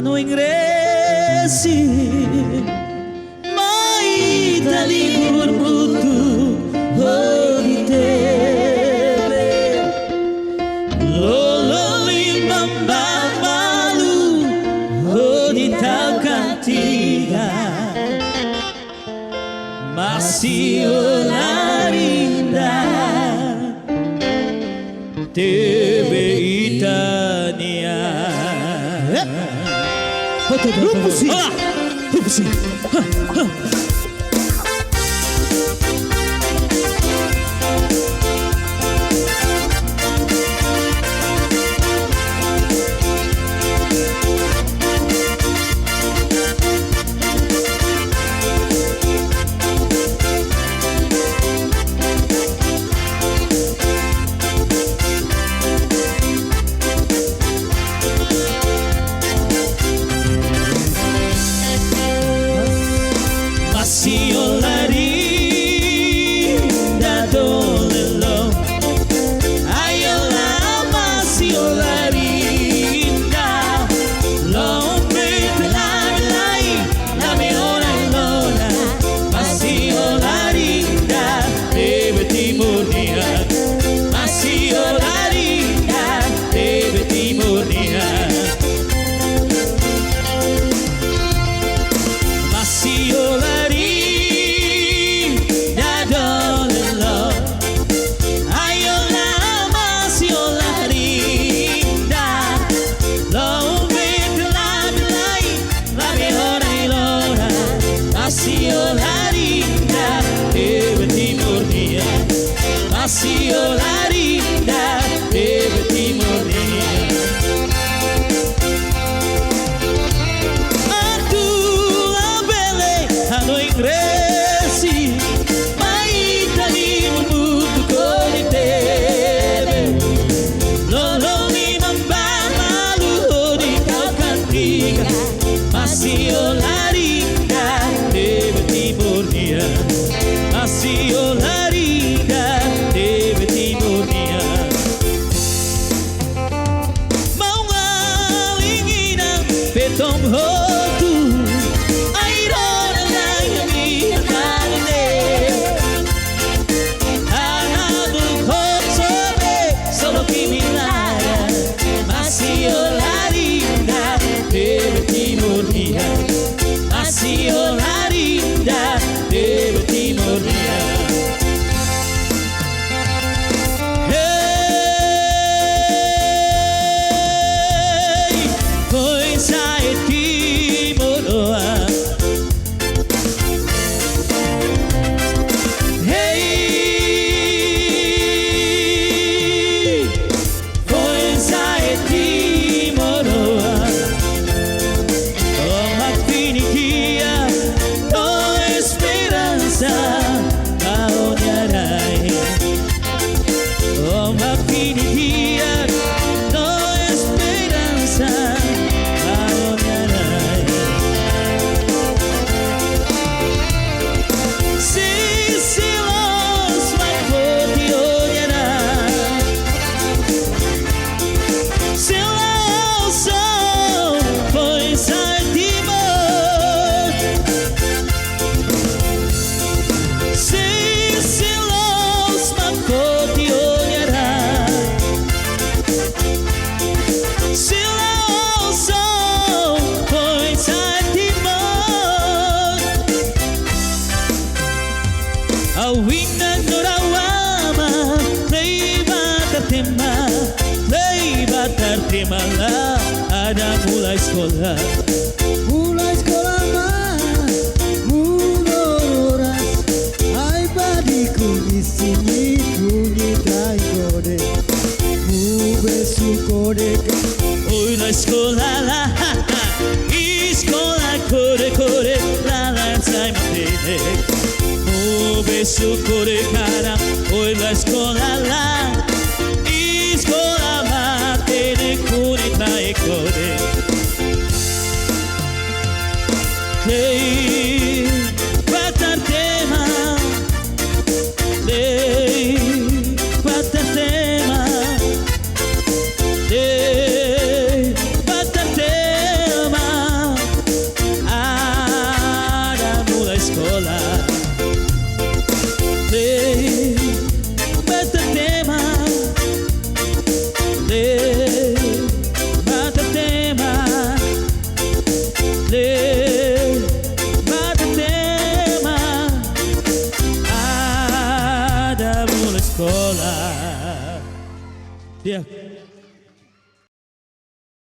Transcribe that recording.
hanno ingressi, mai tali bermutu di tebe, lolo limang babalu di tau cantiga, masih olarinda tebe Itania. Rupusi. Rupusi. Malah ada mulai sekolah mah munoras ai badiku di sini bunyi tai kode mu besu kode oi la sekolah lah sekolah kode kode la la sai mate mu besu kode cara oi la sekolah lah sekolah mate de kode tai kode lei batar tema lei batar tema lei batar tema scuola. Lei basta tema, lei basta tema, lei basta tema, andavo alla scuola. Yeah.